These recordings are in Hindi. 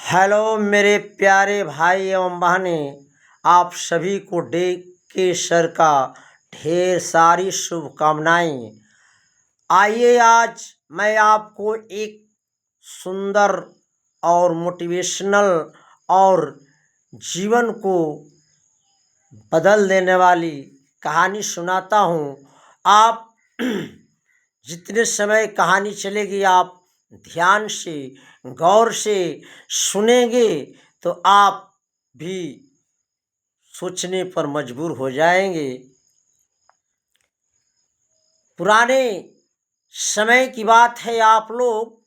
हेलो मेरे प्यारे भाई एवं बहनें, आप सभी को डे के सर का ढेर सारी शुभकामनाएं। आइए आज मैं आपको एक सुंदर और मोटिवेशनल और जीवन को बदल देने वाली कहानी सुनाता हूँ। आप जितने समय कहानी चलेगी आप ध्यान से गौर से सुनेंगे तो आप भी सोचने पर मजबूर हो जाएंगे। पुराने समय की बात है, आप लोग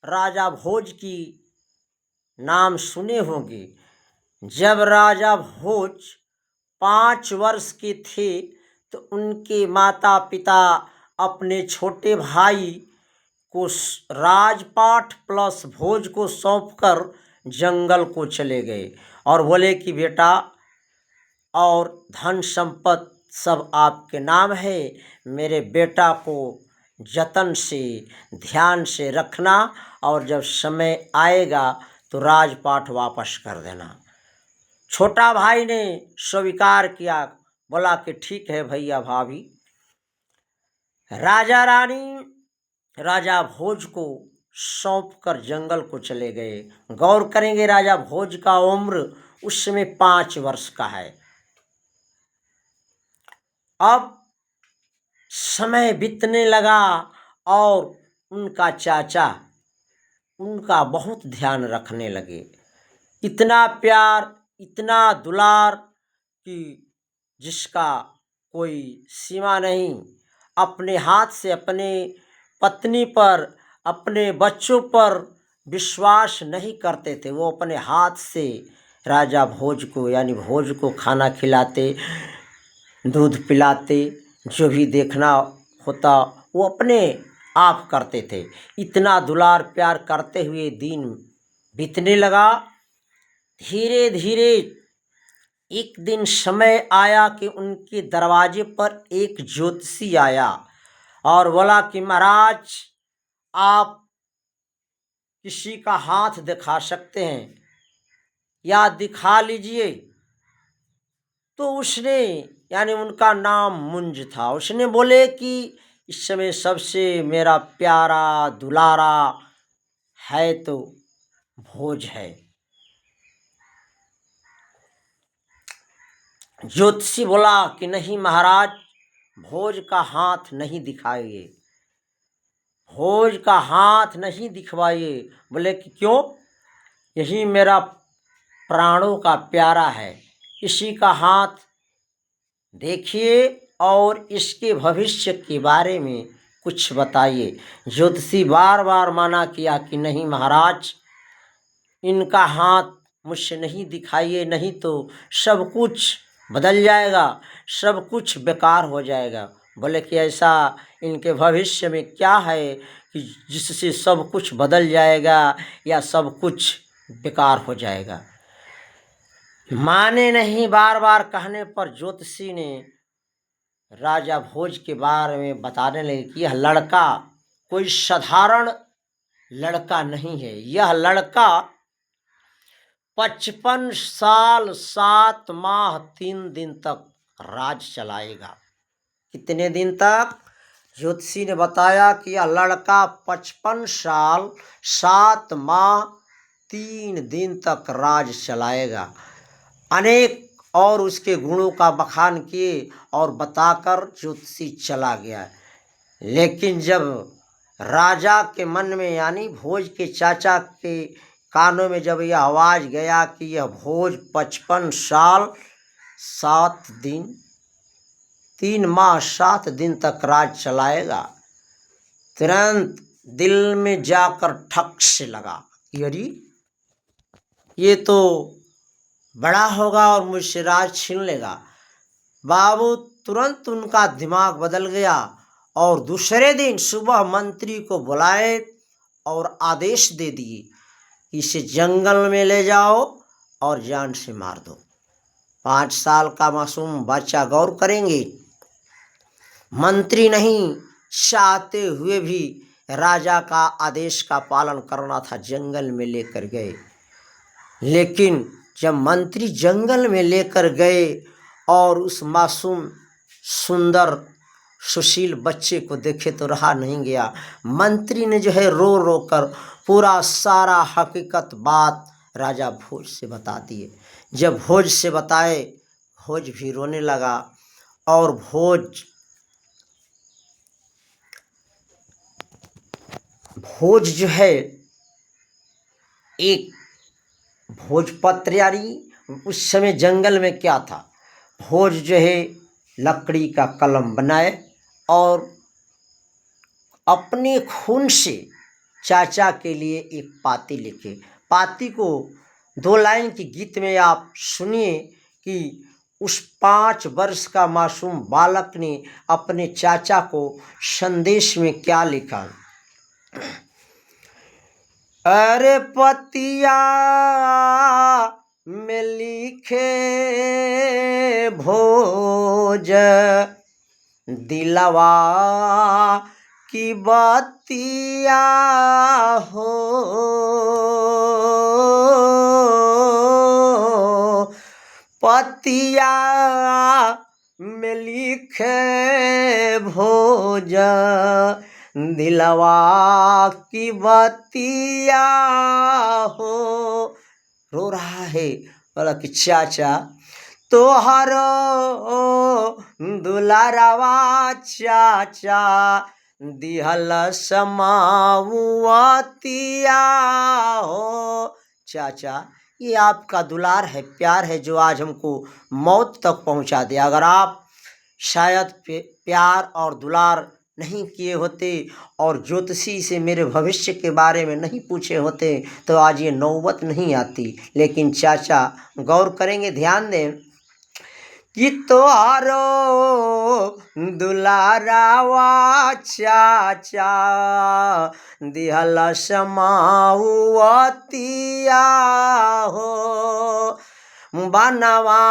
राजा भोज की नाम सुने होंगे। जब राजा भोज 5 वर्ष के थे तो उनके माता पिता अपने छोटे भाई को राजपाट प्लस भोज को सौंपकर जंगल को चले गए और बोले कि बेटा और धन संपत्ति सब आपके नाम है, मेरे बेटा को जतन से ध्यान से रखना और जब समय आएगा तो राजपाट वापस कर देना। छोटा भाई ने स्वीकार किया, बोला कि ठीक है भैया भाभी। राजा रानी राजा भोज को सौंप कर जंगल को चले गए। गौर करेंगे, राजा भोज का उम्र उस समय 5 वर्ष का है। अब समय बीतने लगा और उनका चाचा उनका बहुत ध्यान रखने लगे। इतना प्यार, इतना दुलार कि जिसका कोई सीमा नहीं। अपने हाथ से अपने पत्नी पर, अपने बच्चों पर विश्वास नहीं करते थे। वो अपने हाथ से राजा भोज को यानी भोज को खाना खिलाते, दूध पिलाते, जो भी देखना होता वो अपने आप करते थे। इतना दुलार प्यार करते हुए दिन बीतने लगा। धीरे धीरे एक दिन समय आया कि उनके दरवाजे पर एक ज्योतिषी आया और बोला कि महाराज आप किसी का हाथ दिखा सकते हैं या दिखा लीजिए। तो उसने यानी उनका नाम मुंज था, उसने बोले कि इस समय सबसे मेरा प्यारा दुलारा है तो भोज है। ज्योतिषी बोला कि नहीं महाराज, भोज का हाथ नहीं दिखाइए, भोज का हाथ नहीं दिखवाइए। बोले कि क्यों? यही मेरा प्राणों का प्यारा है, इसी का हाथ देखिए और इसके भविष्य के बारे में कुछ बताइए। ज्योतिषी बार बार मना किया कि नहीं महाराज, इनका हाथ मुझसे नहीं दिखाइए, नहीं तो सब कुछ बदल जाएगा, सब कुछ बेकार हो जाएगा। बोले कि ऐसा इनके भविष्य में क्या है कि जिससे सब कुछ बदल जाएगा या सब कुछ बेकार हो जाएगा। माने नहीं, बार बार कहने पर ज्योतिषी ने राजा भोज के बारे में बताने लगे कि यह लड़का कोई साधारण लड़का नहीं है। यह लड़का 55 साल 7 माह 3 दिन तक राज चलाएगा। कितने दिन तक? ज्योतिषी ने बताया कि यह लड़का 55 साल 7 माह 3 दिन तक राज चलाएगा। अनेक और उसके गुणों का बखान किए और बताकर ज्योतिषी चला गया। लेकिन जब राजा के मन में यानी भोज के चाचा के कानों में जब यह आवाज़ गया कि यह भोज 55 साल 7 दिन 3 माह 7 दिन तक राज चलाएगा, तुरंत दिल में जाकर ठक से लगा, यदि ये तो बड़ा होगा और मुझसे राज छीन लेगा। बाबू तुरंत उनका दिमाग बदल गया और दूसरे दिन सुबह मंत्री को बुलाए और आदेश दे दिए, इसे जंगल में ले जाओ और जान से मार दो। 5 साल का मासूम बच्चा, गौर करेंगे, मंत्री नहीं चाहते हुए भी राजा का आदेश का पालन करना था, जंगल में लेकर गए लेकिन जब मंत्री जंगल में लेकर गए और उस मासूम सुंदर सुशील बच्चे को देखे तो रहा नहीं गया। मंत्री ने जो है रो रो कर पूरा सारा हकीकत बात राजा भोज से बता दिए। जब भोज से बताए, भोज भी रोने लगा और भोज जो है एक भोजपत्रियारी, उस समय जंगल में क्या था, भोज जो है लकड़ी का कलम बनाए और अपने खून से चाचा के लिए एक पाती लिखे। पाती को 2 लाइन की गीत में आप सुनिए कि उस 5 वर्ष का मासूम बालक ने अपने चाचा को संदेश में क्या लिखा। अरे पतिया में लिखे भोज दिलवा की बतिया हो, पतिया में लिखे भोज दिलवा की बतिया हो। रो रहा है, बोला कि चाचा तोहरो दुलारवा चाचा दिहल समावतिया हो। चाचा ये आपका दुलार है, प्यार है जो आज हमको मौत तक पहुंचा दिया। अगर आप शायद प्यार और दुलार नहीं किए होते और ज्योतिषी से मेरे भविष्य के बारे में नहीं पूछे होते तो आज ये नौबत नहीं आती। लेकिन चाचा गौर करेंगे, ध्यान दें कि तोहारो दुलारावा चाचा दिहल समावतिया हो, बनवा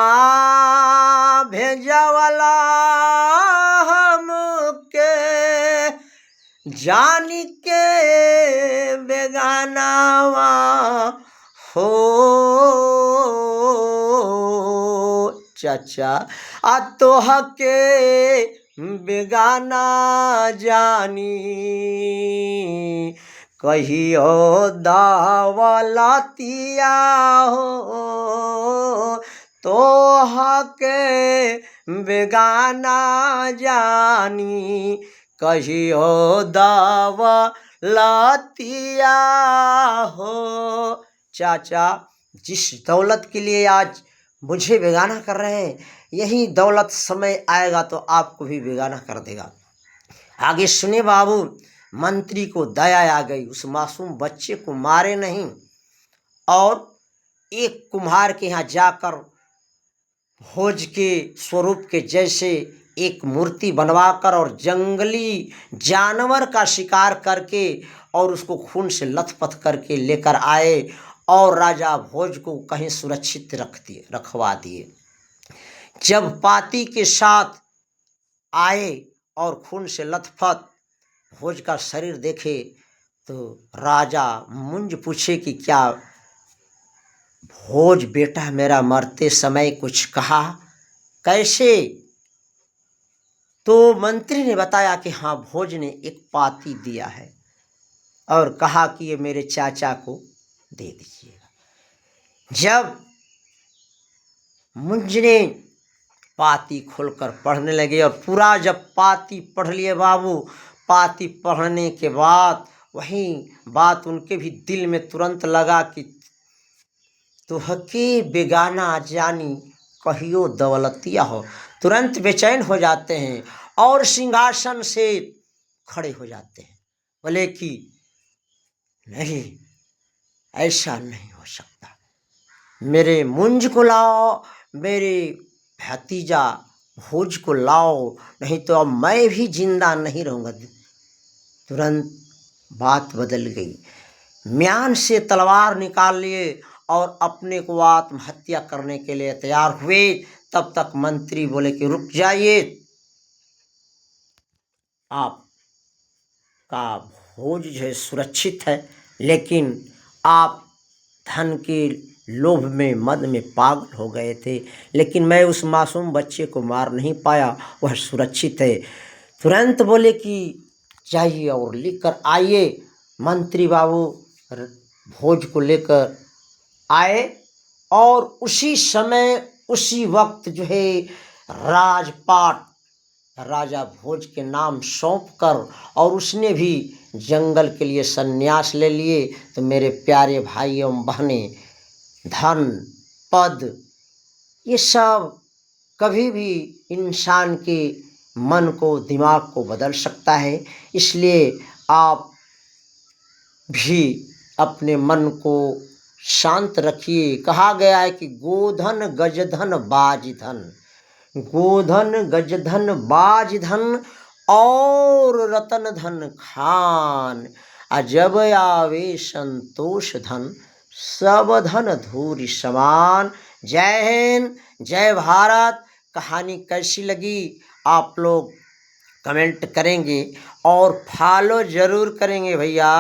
भेजवला हमके जानी के बेगानावा हो। चाचा आ तोहके बेगाना जानी कहियो दावलतिया हो, तोहके बेगाना जानी कहियो दावलतिया हो। चाचा जिस दौलत के लिए आज मुझे बेगाना कर रहे हैं, यही दौलत समय आएगा तो आपको भी बेगाना कर देगा। आगे सुने बाबू, मंत्री को दया आ गई, उस मासूम बच्चे को मारे नहीं और एक कुम्हार के यहाँ जाकर भोज के स्वरूप के जैसे एक मूर्ति बनवाकर और जंगली जानवर का शिकार करके और उसको खून से लथपथ करके लेकर आए और राजा भोज को कहीं सुरक्षित रखवा दिए। जब पाती के साथ आए और खून से लथपथ भोज का शरीर देखे तो राजा मुंज पूछे कि क्या भोज बेटा मेरा मरते समय कुछ कहा, कैसे? तो मंत्री ने बताया कि हाँ, भोज ने एक पाती दिया है और कहा कि ये मेरे चाचा को दे दीजिएगा। जब मुंज ने पाती खोलकर पढ़ने लगे और पूरा जब पाती पढ़ लिए बाबू, पाती पढ़ने के बाद वही बात उनके भी दिल में तुरंत लगा कि तुहके बेगाना जानी कहियो दौलतिया हो। तुरंत बेचैन हो जाते हैं और सिंहासन से खड़े हो जाते हैं, बोले कि नहीं, ऐसा नहीं हो सकता, मेरे मुंज को लाओ, मेरे भतीजा भोज को लाओ, नहीं तो अब मैं भी जिंदा नहीं रहूँगा। तुरंत बात बदल गई, म्यान से तलवार निकाल लिए और अपने को आत्महत्या करने के लिए तैयार हुए। तब तक मंत्री बोले कि रुक जाइए, आपका भोज जो है सुरक्षित है, लेकिन आप धन के लोभ में मद में पागल हो गए थे, लेकिन मैं उस मासूम बच्चे को मार नहीं पाया, वह सुरक्षित है। तुरंत बोले कि जाइए और लेकर आइए। मंत्री बाबू भोज को लेकर आए और उसी समय उसी वक्त जो है राजपाट राजा भोज के नाम सौंप कर और उसने भी जंगल के लिए संन्यास ले लिए। तो मेरे प्यारे भाई एवं बहनें, धन पद ये सब कभी भी इंसान के मन को दिमाग को बदल सकता है। इसलिए आप भी अपने मन को शांत रखिए। कहा गया है कि गोधन गजधन बाजधन, गोधन गजधन बाजधन और रतन धन खान, अजब आवे संतोष धन सब धन धूरि समान। जय हिंद, जय भारत। कहानी कैसी लगी आप लोग कमेंट करेंगे और फॉलो ज़रूर करेंगे भैया।